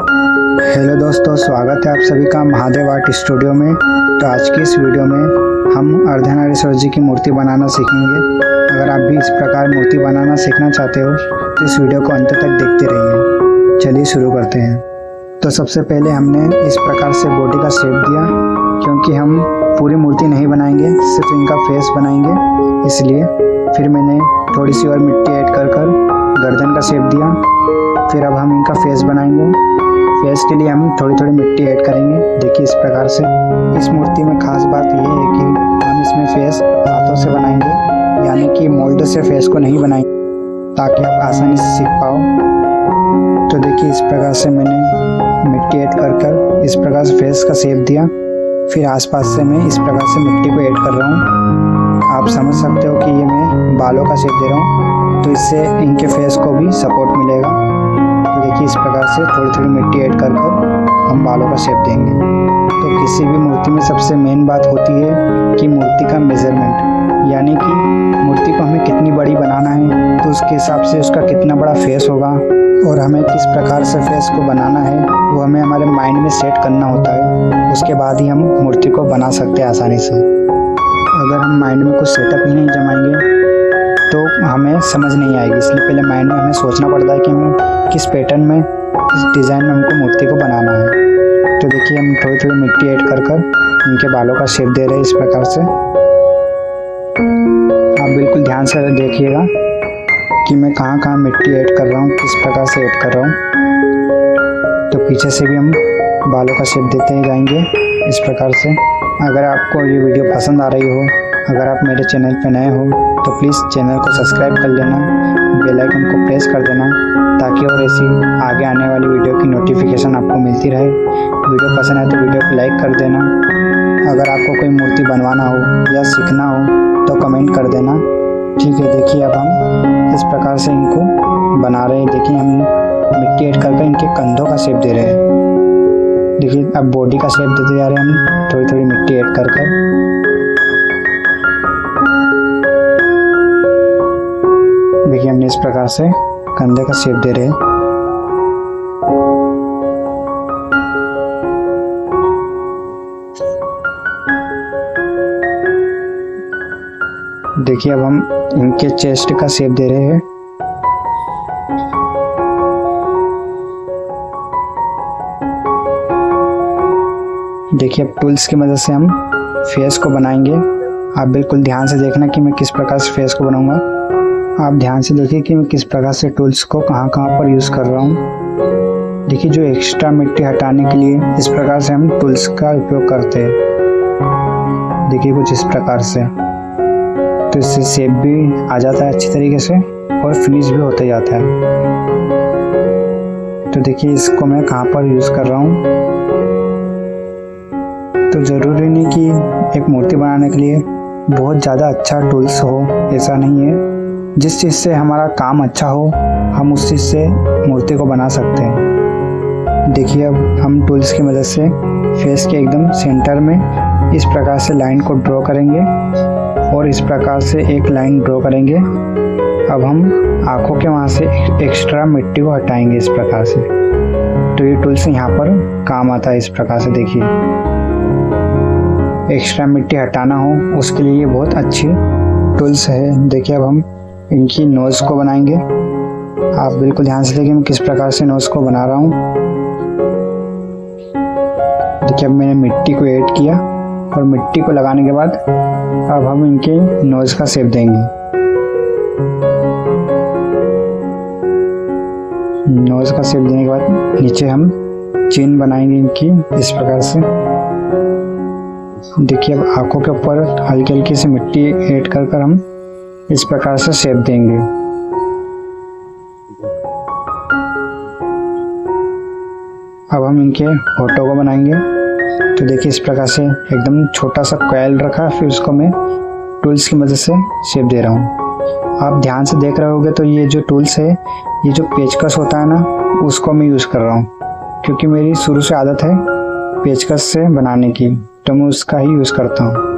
Hello दोस्तों, स्वागत है आप सभी का महादेव आर्ट स्टूडियो में। तो आज की इस वीडियो में हम अर्धनारीश्वर जी की मूर्ति बनाना सीखेंगे। अगर आप भी इस प्रकार मूर्ति बनाना सीखना चाहते हो तो इस वीडियो को अंत तक देखते रहिए। चलिए शुरू करते हैं। तो सबसे पहले हमने इस प्रकार से बॉडी का शेप दिया, क्योंकि हम पूरी मूर्ति नहीं बनाएंगे, सिर्फ इनका फेस बनाएंगे, इसलिए फिर मैंने थोड़ी सी और मिट्टी ऐड कर गर्दन का शेप दिया। फिर अब हम इनका फेस बनाएंगे। फेस के लिए हम थोड़ी थोड़ी मिट्टी ऐड करेंगे। देखिए इस प्रकार से। इस मूर्ति में खास बात यह है कि हम इसमें फेस हाथों से बनाएंगे, यानी कि मोल्ड से फेस को नहीं बनाएंगे, ताकि आप आसानी से सीख पाओ। तो देखिए इस प्रकार से मैंने मिट्टी ऐड कर इस प्रकार से फेस का शेप दिया। फिर आसपास से मैं इस प्रकार से मिट्टी को ऐड कर रहा हूँ। आप समझ सकते हो कि ये मैं बालों का शेप दे रहा हूँ, तो इससे इनके फेस को भी सपोर्ट मिलेगा। तो देखिए इस प्रकार से थोड़ी थोड़ी मिट्टी ऐड कर हम बालों का शेप देंगे। तो किसी भी मूर्ति में सबसे मेन बात होती है कि मूर्ति का मेजरमेंट, यानी कि मूर्ति को हमें कितनी बड़ी बनाना है, तो उसके हिसाब से उसका कितना बड़ा फेस होगा और हमें किस प्रकार से फेस को बनाना है वो हमें हमारे माइंड में सेट करना होता है। उसके बाद ही हम मूर्ति को बना सकते हैं आसानी से। अगर हम माइंड में कुछ सेटअप ही नहीं जमाएंगे तो हमें समझ नहीं आएगी, इसलिए पहले माइंड में हमें सोचना पड़ता है कि हमें किस पैटर्न में, किस डिज़ाइन में हमको मूर्ति को बनाना है। तो देखिए हम थोड़ी थोड़ी मिट्टी ऐड कर इनके बालों का शेप दे रहे हैं इस प्रकार से। आप बिल्कुल ध्यान से देखिएगा कि मैं कहाँ कहाँ मिट्टी ऐड कर रहा हूँ, किस प्रकार से ऐड कर रहा हूँ। तो पीछे से भी हम बालों का शेप देते ही जाएंगे इस प्रकार से। अगर आपको ये वीडियो पसंद आ रही हो, अगर आप मेरे चैनल पर नए हो तो प्लीज़ चैनल को सब्सक्राइब कर लेना, बेल आइकन को प्रेस कर देना, ताकि और ऐसी आगे आने वाली वीडियो की नोटिफिकेशन आपको मिलती रहे। वीडियो पसंद है तो वीडियो को लाइक कर देना। अगर आपको कोई मूर्ति बनवाना हो या सीखना हो तो कमेंट कर देना। ठीक है, देखिए अब हम इस प्रकार से इनको बना रहे हैं। देखिए हम मिट्टी ऐड कर इनके कंधों का शेप दे रहे हैं। देखिए अब बॉडी का शेप देते जा रहे हैं हम थोड़ी थोड़ी मिट्टी ऐड कर देखिए हमने इस प्रकार से कंधे का शेप दे रहे हैं। देखिए अब हम इनके चेस्ट का शेप दे रहे हैं। देखिए अब टूल्स की मदद से हम फेस को बनाएंगे। आप बिल्कुल ध्यान से देखना कि मैं किस प्रकार से फेस को बनाऊंगा। आप ध्यान से देखिए कि मैं किस प्रकार से टूल्स को कहाँ कहाँ पर यूज़ कर रहा हूँ। देखिए जो एक्स्ट्रा मिट्टी हटाने के लिए इस प्रकार से हम टूल्स का उपयोग करते हैं। देखिए कुछ इस प्रकार से, तो इससे शेप भी आ जाता है अच्छी तरीके से और फिनिश भी होते जाता है। तो देखिए इसको मैं कहाँ पर यूज़ कर रहा हूँ। तो ज़रूरी नहीं कि एक मूर्ति बनाने के लिए बहुत ज़्यादा अच्छा टूल्स हो, ऐसा नहीं है। जिस चीज़ से हमारा काम अच्छा हो हम उस चीज़ से मूर्ति को बना सकते हैं। देखिए अब हम टूल्स की मदद से फेस के एकदम सेंटर में इस प्रकार से लाइन को ड्रॉ करेंगे और इस प्रकार से एक लाइन ड्रॉ करेंगे। अब हम आँखों के वहाँ से एक्स्ट्रा मिट्टी को हटाएंगे इस प्रकार से। तो ये टूल्स यहाँ पर काम आता है इस प्रकार से। देखिए एक्स्ट्रा मिट्टी हटाना हो उसके लिए ये बहुत अच्छी टूल्स है। देखिए अब हम इनकी नोज़ को बनाएंगे। आप बिल्कुल ध्यान से देखिए मैं किस प्रकार से नोज़ को बना रहा हूँ। देखिए अब मैंने मिट्टी को ऐड किया और मिट्टी को लगाने के बाद अब हम इनके नोज़ का शेप देंगे। नोज़ का शेप देने के बाद नीचे हम चिन बनाएंगे इनकी इस प्रकार से। देखिए अब आँखों के ऊपर हल्की हल्की सी मिट्टी ऐड कर हम इस प्रकार से शेप देंगे। अब हम इनके होठों को बनाएंगे। तो देखिए इस प्रकार से एकदम छोटा सा कॉइल रखा, फिर उसको मैं टूल्स की मदद से शेप दे रहा हूँ। आप ध्यान से देख रहे होगे तो ये जो टूल्स है, ये जो पेचकस होता है ना, उसको मैं यूज़ कर रहा हूँ, क्योंकि मेरी शुरू से आदत है पेचकस से बनाने की, तो मैं उसका ही यूज़ करता हूँ।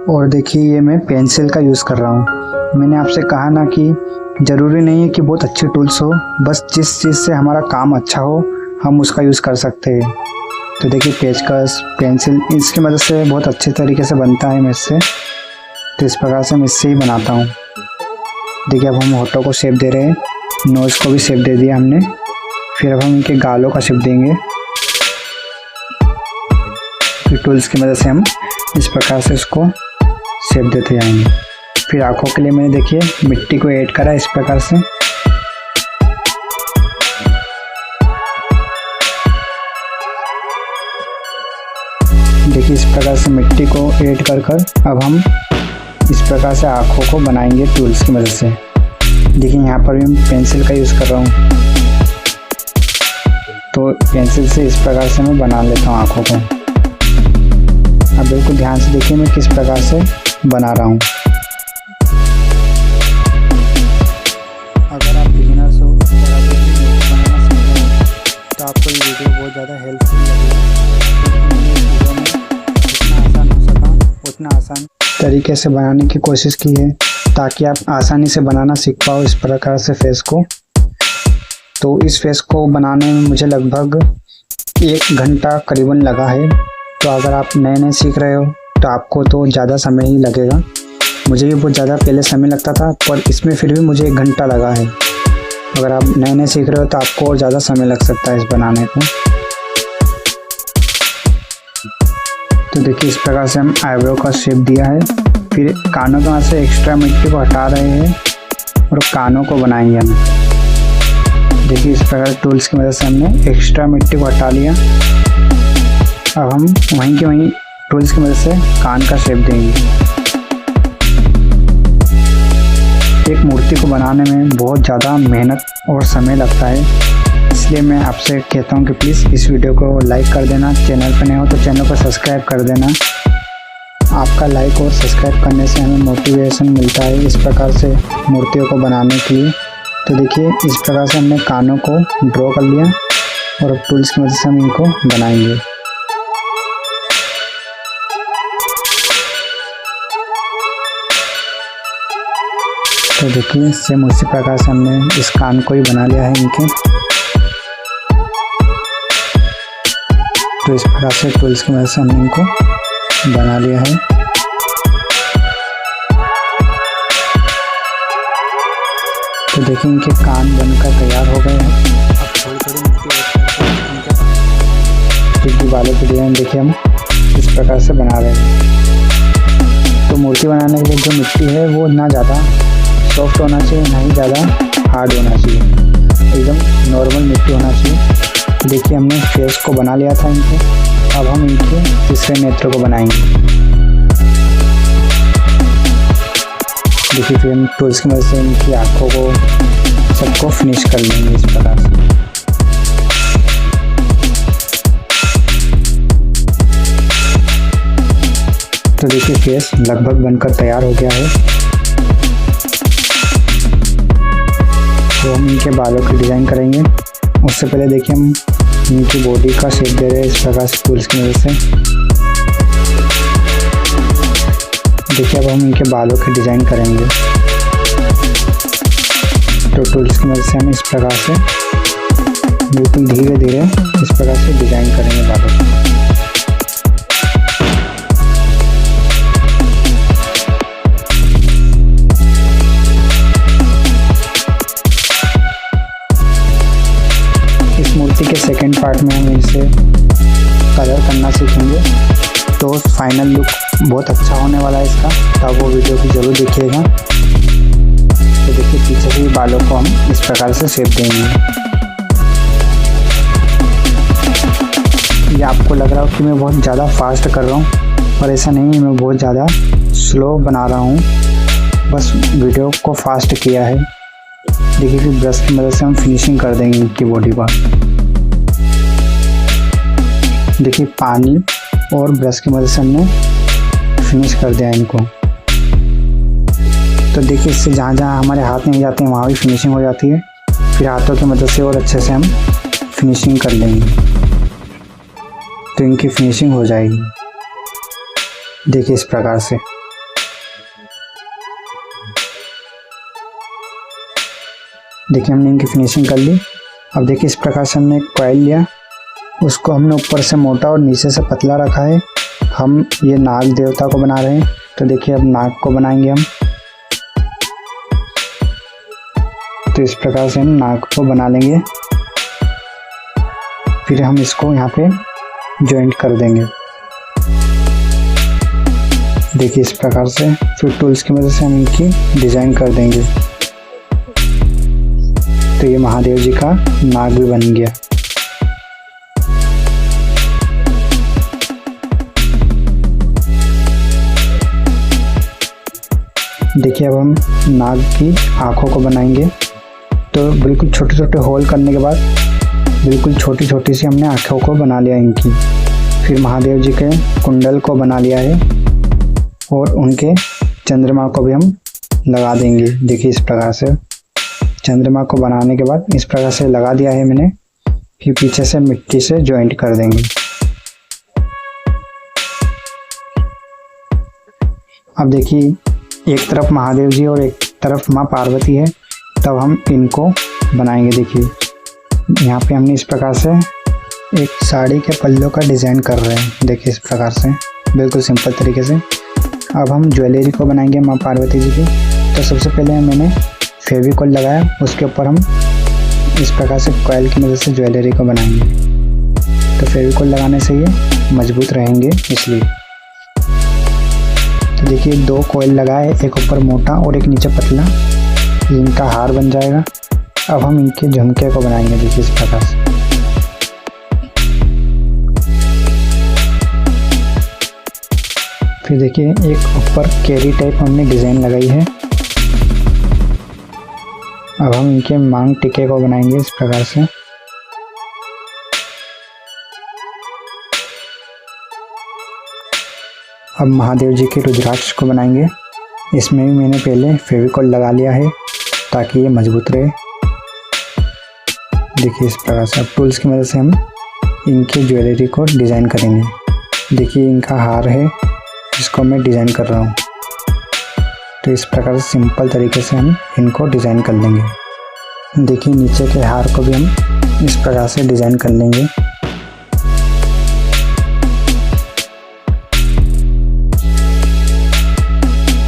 और देखिए ये मैं पेंसिल का यूज़ कर रहा हूँ। मैंने आपसे कहा ना कि ज़रूरी नहीं है कि बहुत अच्छे टूल्स हो, बस जिस चीज़ से हमारा काम अच्छा हो हम उसका यूज़ कर सकते हैं। तो देखिए पेचकस, पेंसिल, इसकी मदद से बहुत अच्छे तरीके से बनता है मुझसे। तो इस प्रकार से मैं इससे ही बनाता हूँ। देखिए अब हम होठों को शेप दे रहे हैं, नोज़ को भी शेप दे दिया हमने। फिर अब हम इनके गालों का शेप देंगे। फिर टूल्स की मदद से हम इस प्रकार से इसको शेप देते जाएंगे। फिर आँखों के लिए मैंने देखिए मिट्टी को ऐड करा इस प्रकार से। देखिए इस प्रकार से मिट्टी को ऐड कर अब हम इस प्रकार से आँखों को बनाएंगे टूल्स की मदद से। देखिए यहाँ पर भी मैं पेंसिल का यूज़ कर रहा हूँ। तो पेंसिल से इस प्रकार से मैं बना लेता हूँ आँखों को। अब बिल्कुल ध्यान से देखिए मैं किस प्रकार से बना रहा हूँ। अगर आप बिगिनर्स हो और आप बनाना सीख रहे हो तो आपको ये वीडियो बहुत ज़्यादा हेल्पफुल लगेगी। जितना आसान हो सका उतना आसान तरीके से बनाने की कोशिश की है ताकि आप आसानी से बनाना सीख पाओ इस प्रकार से फेस को। तो इस फेस को बनाने में मुझे लगभग 1 घंटा करीबन लगा है। तो अगर आप नए सीख रहे हो तो आपको तो ज़्यादा समय ही लगेगा। मुझे भी बहुत ज़्यादा पहले समय लगता था, पर इसमें फिर भी मुझे 1 घंटा लगा है। अगर आप नए सीख रहे हो तो आपको और ज़्यादा समय लग सकता है इस बनाने को। तो देखिए इस प्रकार से हम आईब्रो का शेप दिया है। फिर कानों के वहाँ से एक्स्ट्रा मिट्टी को हटा रहे हैं और कानों को बनाएंगे हम। देखिए इस प्रकार टूल्स की मदद से हमने एक्स्ट्रा मिट्टी को हटा लिया। अब हम वहीं के वहीं टूल्स की मदद से कान का शेप देंगे। एक मूर्ति को बनाने में बहुत ज़्यादा मेहनत और समय लगता है, इसलिए मैं आपसे कहता हूँ कि प्लीज़ इस वीडियो को लाइक कर देना। चैनल पर नए हो तो चैनल को सब्सक्राइब कर देना। आपका लाइक और सब्सक्राइब करने से हमें मोटिवेशन मिलता है इस प्रकार से मूर्तियों को बनाने के लिए। तो देखिए इस प्रकार से हमने कानों को ड्रॉ कर लिया और अब टूल्स की मदद से हम इनको बनाएंगे। तो देखिए सेम उसी प्रकार से हमने इस कान को ही बना लिया है इनके। तो इस प्रकार से टूल्स की मदद से हमने इनको बना लिया है। तो देखिए इनके कान बनकर तैयार हो गए हैं। अब थोड़ी थोड़ी मिट्टी इनके बालों के डिजाइन देखिए हम इस प्रकार से बना रहे हैं। तो मूर्ति बनाने के लिए जो मिट्टी है वो ना ज़्यादा सॉफ्ट होना चाहिए, ना ही ज़्यादा हार्ड होना चाहिए, एकदम नॉर्मल मिट्टी होना चाहिए। देखिए हमने फेस को बना लिया था इनके। अब हम इनके तीसरे नेत्र को बनाएंगे। देखिए फिर हम टूल्स की मदद से इनकी आँखों को सबको फिनिश कर लेंगे इस प्रकार से। तो देखिए फेस लगभग बनकर तैयार हो गया है। तो हम इनके बालों की डिज़ाइन करेंगे। उससे पहले देखिए हम इनकी बॉडी का शेप दे रहे हैं इस प्रकार से टूल्स की मदद से। देखिए अब हम इनके बालों की डिज़ाइन करेंगे। तो टूल्स की मदद से हम इस प्रकार से बिल्कुल धीरे धीरे इस प्रकार से डिज़ाइन करेंगे बालों को। मूर्ति के सेकंड पार्ट में हम इसे कलर करना सीखेंगे। तो फाइनल लुक बहुत अच्छा होने वाला है इसका, तो आप वो वीडियो भी ज़रूर देखिएगा। तो देखिए पीछे से बालों को हम इस प्रकार से शेप देंगे। ये आपको लग रहा हो कि मैं बहुत ज़्यादा फास्ट कर रहा हूँ, पर ऐसा नहीं है, मैं बहुत ज़्यादा स्लो बना रहा हूँ, बस वीडियो को फास्ट किया है। देखिए फिर ब्रश की मदद से हम फिनिशिंग कर देंगे इनकी बॉडी पर। देखिए पानी और ब्रश की मदद से हमने फिनिश कर दिया इनको। तो देखिए इससे जहाँ जहाँ हमारे हाथ नहीं जाते हैं वहाँ भी फिनिशिंग हो जाती है। फिर हाथों की मदद से और अच्छे से हम फिनिशिंग कर लेंगे तो इनकी फिनिशिंग हो जाएगी। देखिए इस प्रकार से। देखिए हमने इनकी फिनिशिंग कर ली। अब देखिए इस प्रकार से हमने एक कॉइल लिया उसको हमने ऊपर से मोटा और नीचे से पतला रखा है। हम ये नाग देवता को बना रहे हैं। तो देखिए अब नाग को बनाएंगे हम। तो इस प्रकार से हम नाग को बना लेंगे। फिर हम इसको यहाँ पे जॉइंट कर देंगे। देखिए इस प्रकार से। फिर टूल्स की मदद से हम इनकी डिज़ाइन कर देंगे। तो ये महादेव जी का नाग भी बन गया। देखिए अब हम नाग की आँखों को बनाएंगे। तो बिल्कुल छोटे छोटे होल करने के बाद बिल्कुल छोटी छोटी सी हमने आँखों को बना लिया इनकी। फिर महादेव जी के कुंडल को बना लिया है और उनके चंद्रमा को भी हम लगा देंगे। देखिए इस प्रकार से चंद्रमा को बनाने के बाद इस प्रकार से लगा दिया है मैंने। फिर पीछे से मिट्टी से जॉइंट कर देंगे। अब देखिए एक तरफ महादेव जी और एक तरफ माँ पार्वती है, तब हम इनको बनाएंगे। देखिए यहाँ पे हमने इस प्रकार से एक साड़ी के पल्लों का डिज़ाइन कर रहे हैं। देखिए इस प्रकार से बिल्कुल सिंपल तरीके से। अब हम ज्वेलरी को बनाएंगे माँ पार्वती जी की। तो सबसे पहले मैंने फेविकॉल लगाया, उसके ऊपर हम इस प्रकार से कॉइल की मदद से ज्वेलरी को बनाएंगे। तो फेविकॉल लगाने से ये मजबूत रहेंगे इसलिए। तो देखिए 2 कॉइल लगाए, एक ऊपर मोटा और एक नीचे पतला, ये इनका हार बन जाएगा। अब हम इनके झुमके को बनाएंगे। देखिए इस प्रकार से। फिर देखिए एक ऊपर कैरी टाइप हमने डिज़ाइन लगाई है। अब हम इनके मांग टिके को बनाएंगे इस प्रकार से। अब महादेव जी के रुद्राक्ष को बनाएंगे। इसमें भी मैंने पहले फेविकॉल लगा लिया है ताकि ये मजबूत रहे। देखिए इस प्रकार से। अब टूल्स की मदद से हम इनकी ज्वेलरी को डिज़ाइन करेंगे। देखिए इनका हार है, इसको मैं डिज़ाइन कर रहा हूँ। तो इस प्रकार से सिंपल तरीके से हम इनको डिज़ाइन कर लेंगे। देखिए नीचे के हार को भी हम इस प्रकार से डिज़ाइन कर लेंगे।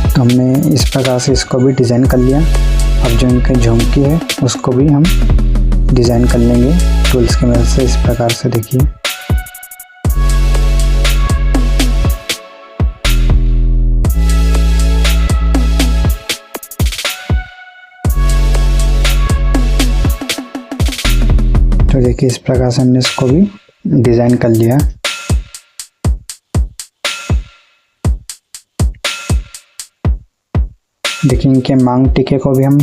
तो हमने इस प्रकार से इसको भी डिज़ाइन कर लिया। अब जो इनके झुमकी है उसको भी हम डिज़ाइन कर लेंगे टूल्स की मदद से इस प्रकार से। देखिए तो देखिए इस प्रकार से हमने इसको भी डिज़ाइन कर लिया। देखिए इनके मांग टिके को भी हम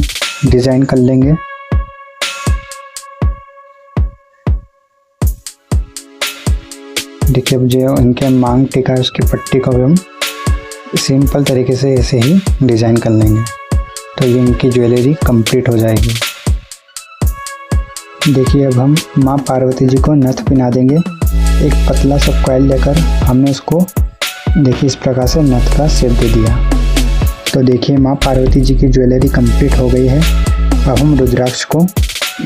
डिज़ाइन कर लेंगे। देखिए अब जो इनके मांग टिका है उसकी पट्टी को भी हम सिंपल तरीके से ऐसे ही डिज़ाइन कर लेंगे। तो ये इनकी ज्वेलरी कंप्लीट हो जाएगी। देखिए अब हम माँ पार्वती जी को नथ पहना देंगे। एक पतला सा कॉइल लेकर हमने उसको देखिए इस प्रकार से नथ का शेप दे दिया। तो देखिए माँ पार्वती जी की ज्वेलरी कंप्लीट हो गई है। अब हम रुद्राक्ष को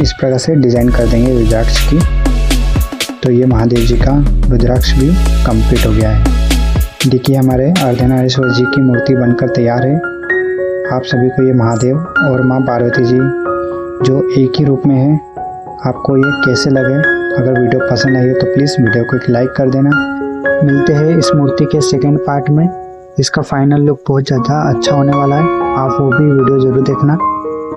इस प्रकार से डिज़ाइन कर देंगे रुद्राक्ष की। तो ये महादेव जी का रुद्राक्ष भी कंप्लीट हो गया है। देखिए हमारे अर्धनारीश्वर जी की मूर्ति बनकर तैयार है। आप सभी को ये महादेव और माँ पार्वती जी जो एक ही रूप में है, आपको ये कैसे लगे? अगर वीडियो पसंद आई हो तो प्लीज़ वीडियो को एक लाइक कर देना। मिलते हैं इस मूर्ति के सेकंड पार्ट में। इसका फाइनल लुक बहुत ज़्यादा अच्छा होने वाला है, आप वो भी वीडियो ज़रूर देखना।